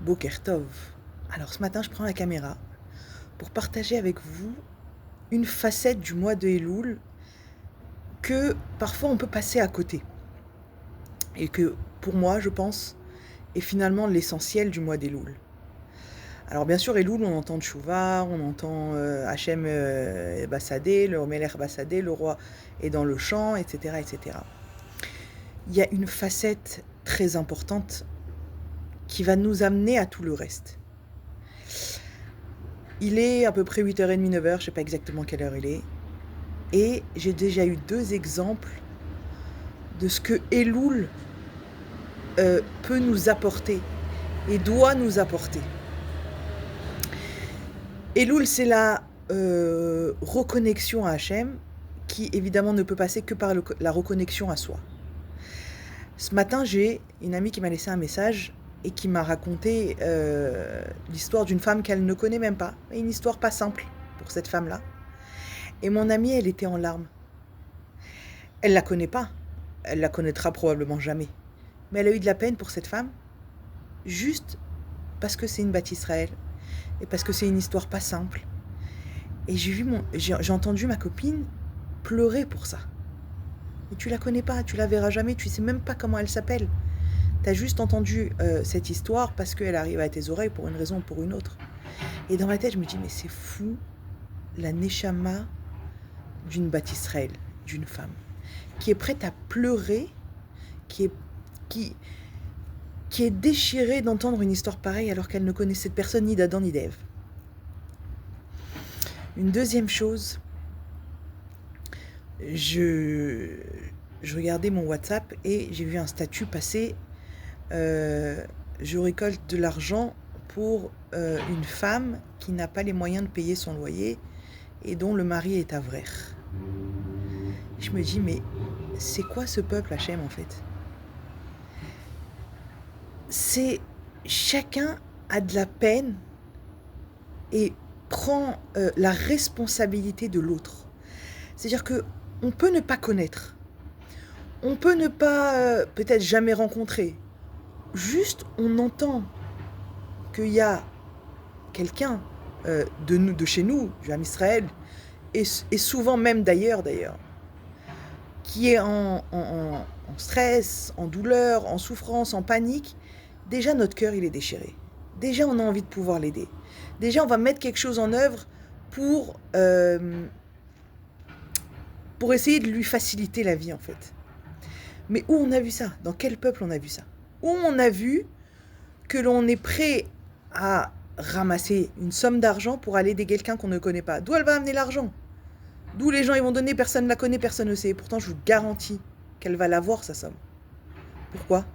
Boker Tov. Alors ce matin, je prends la caméra pour partager avec vous une facette du mois de Elul que parfois on peut passer à côté. Et que pour moi, je pense, est finalement l'essentiel du mois d'Elul. Alors bien sûr, Elul, on entend Tchouva, on entend Hachem Bassadé, le Melech Bassadé, le roi est dans le champ, etc., etc. Il y a une facette très importante qui va nous amener à tout le reste. Il est à peu près 8h30, 9h, je ne sais pas exactement quelle heure il est. Et j'ai déjà eu 2 exemples de ce que Elul peut nous apporter et doit nous apporter. Elul, c'est la reconnexion à Hachem, qui évidemment ne peut passer que par la reconnexion à soi. Ce matin, j'ai une amie qui m'a laissé un message et qui m'a raconté l'histoire d'une femme qu'elle ne connaît même pas. Une histoire pas simple pour cette femme-là. Et mon amie, elle était en larmes. Elle la connaît pas. Elle la connaîtra probablement jamais. Mais elle a eu de la peine pour cette femme, juste parce que c'est une Bat Israël et parce que c'est une histoire pas simple. Et j'ai entendu ma copine pleurer pour ça. Et tu la connais pas, tu la verras jamais, tu sais même pas comment elle s'appelle. T'as juste entendu cette histoire parce qu'elle arrive à tes oreilles pour une raison ou pour une autre. Et dans ma tête, je me dis, mais c'est fou, la neshama d'une Bat Israël, d'une femme, qui est prête à pleurer, qui est déchirée d'entendre une histoire pareille alors qu'elle ne connaissait cette personne ni d'Adam ni d'Ève. Une deuxième chose, je regardais mon WhatsApp et j'ai vu un statut passer. Je récolte de l'argent pour une femme qui n'a pas les moyens de payer son loyer et dont le mari est avrer. Je me dis, mais c'est quoi ce peuple Hachem en fait ? C'est chacun a de la peine et prend la responsabilité de l'autre. C'est-à-dire que on peut ne pas connaître, on peut ne pas peut-être jamais rencontrer. Juste, on entend qu'il y a quelqu'un de chez nous, du Ham Israël, et souvent même d'ailleurs, qui est en stress, en douleur, en souffrance, en panique. Déjà, notre cœur, il est déchiré. Déjà, on a envie de pouvoir l'aider. Déjà, on va mettre quelque chose en œuvre pour essayer de lui faciliter la vie, en fait. Mais où on a vu ça ? Dans quel peuple on a vu ça ? Où on a vu que l'on est prêt à ramasser une somme d'argent pour aller aider quelqu'un qu'on ne connaît pas ? D'où elle va amener l'argent ? D'où les gens ils vont donner, personne ne la connaît, personne ne sait. Pourtant, je vous garantis qu'elle va l'avoir, sa somme. Pourquoi ?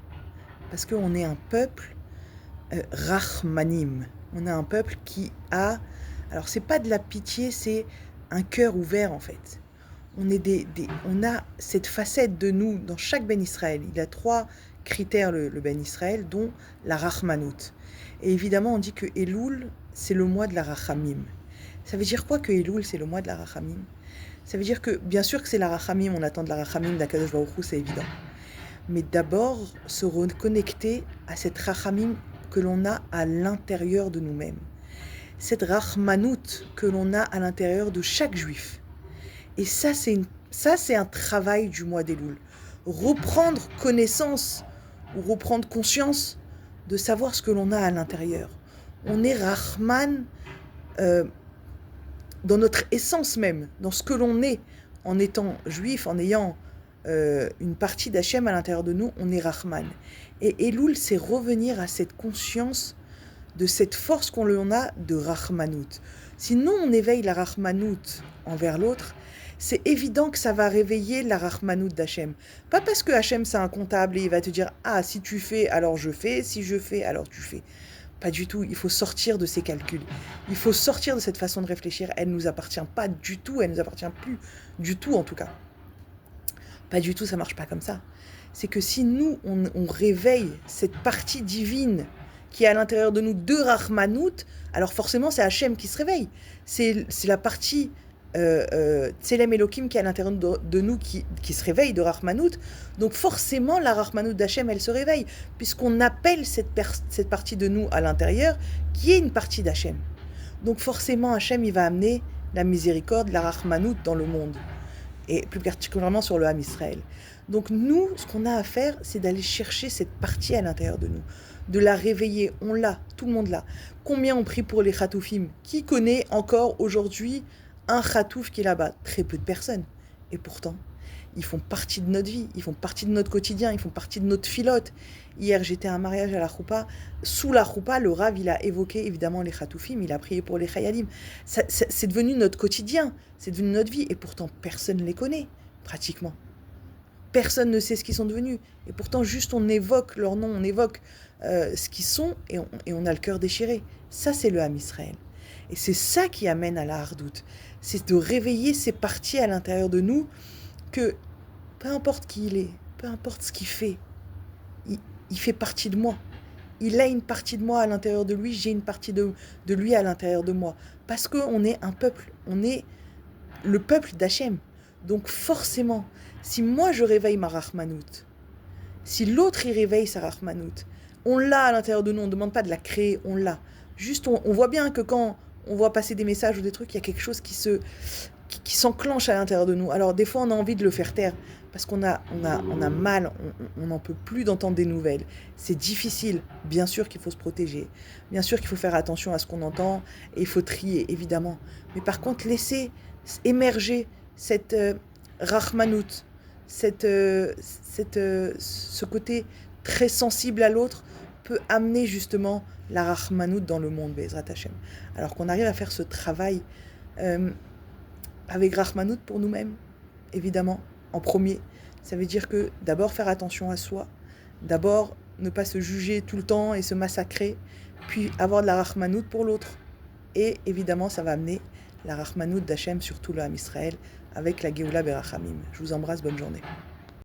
Parce qu'on est un peuple Rahmanim. On est un peuple qui a... Alors, c'est pas de la pitié, c'est un cœur ouvert, en fait. On a cette facette de nous dans chaque Ben Israël. Il a 3 critères, le Ben Israël, dont la Rahmanout. Et évidemment, on dit que Elul, c'est le mois de la Rachamim. Ça veut dire quoi que Elul, c'est le mois de la Rachamim ? Ça veut dire que, bien sûr que c'est la Rachamim, on attend de la Rachamim d'Akadosh Baruch Hu, c'est évident. Mais d'abord, se reconnecter à cette Rachamim que l'on a à l'intérieur de nous-mêmes. Cette Rahmanout que l'on a à l'intérieur de chaque juif. Et ça, c'est un travail du mois d'Elul. Reprendre connaissance ou reprendre conscience de savoir ce que l'on a à l'intérieur. On est Rahman dans notre essence même, dans ce que l'on est, en étant juif, en ayant une partie d'Hachem à l'intérieur de nous, on est Rahman. Et Elul, c'est revenir à cette conscience de cette force qu'on a de Rahmanout. Si nous, on éveille la Rahmanout envers l'autre, c'est évident que ça va réveiller la Rahmanout d'Hachem. Pas parce que Hachem, c'est un comptable et il va te dire « Ah, si tu fais, alors je fais. Si je fais, alors tu fais. » Pas du tout. Il faut sortir de ces calculs. Il faut sortir de cette façon de réfléchir. Elle ne nous appartient pas du tout. Elle ne nous appartient plus du tout, en tout cas. Pas du tout, ça marche pas comme ça. C'est que si nous, on réveille cette partie divine qui est à l'intérieur de nous de Rahmanout, alors forcément, c'est Hachem qui se réveille. C'est la partie Tselem Elohim qui est à l'intérieur de nous, qui se réveille de Rahmanout. Donc forcément, la Rahmanout d'Hachem, elle se réveille, puisqu'on appelle cette partie de nous à l'intérieur, qui est une partie d'Hachem. Donc forcément, Hachem, il va amener la miséricorde, la Rahmanout dans le monde, et plus particulièrement sur le Ham Israël. Donc nous, ce qu'on a à faire, c'est d'aller chercher cette partie à l'intérieur de nous, de la réveiller. On l'a, tout le monde l'a. Combien on prie pour les Khatoufim? Qui connaît encore aujourd'hui un Khatouf qui est là-bas? Très peu de personnes. Et pourtant, ils font partie de notre vie, ils font partie de notre quotidien, ils font partie de notre filote. Hier, j'étais à un mariage à la Choupa. Sous la Choupa, le Rav, il a évoqué évidemment les Khatoufim, il a prié pour les Chayalim. C'est devenu notre quotidien, c'est devenu notre vie. Et pourtant, personne ne les connaît, pratiquement. Personne ne sait ce qu'ils sont devenus. Et pourtant, juste on évoque leur nom, on évoque ce qu'ils sont, et on a le cœur déchiré. Ça, c'est le Ham Israël. Et c'est ça qui amène à la hardoute. C'est de réveiller ces parties à l'intérieur de nous, que peu importe qui il est, peu importe ce qu'il fait, il fait partie de moi. Il a une partie de moi à l'intérieur de lui, j'ai une partie de lui à l'intérieur de moi. Parce qu'on est un peuple, on est le peuple d'Hachem. Donc forcément, si moi je réveille ma Rahmanout, si l'autre il réveille sa Rahmanout, on l'a à l'intérieur de nous, on ne demande pas de la créer, on l'a. Juste, on voit bien que quand on voit passer des messages ou des trucs, il y a quelque chose qui s'enclenche à l'intérieur de nous. Alors des fois, on a envie de le faire taire, parce qu'on a mal, on n'en peut plus d'entendre des nouvelles. C'est difficile, bien sûr qu'il faut se protéger, bien sûr qu'il faut faire attention à ce qu'on entend, et il faut trier, évidemment. Mais par contre, laisser émerger cette Rahmanout, ce côté très sensible à l'autre, peut amener justement la Rahmanout dans le monde, Be'ezrat Hashem. Alors qu'on arrive à faire ce travail avec Rahmanout pour nous-mêmes, évidemment, en premier. Ça veut dire que d'abord faire attention à soi, d'abord ne pas se juger tout le temps et se massacrer, puis avoir de la Rahmanout pour l'autre. Et évidemment, ça va amener la Rahmanout d'Hachem sur tout le Ham Israël avec la Géoula Berachamim. Je vous embrasse, bonne journée.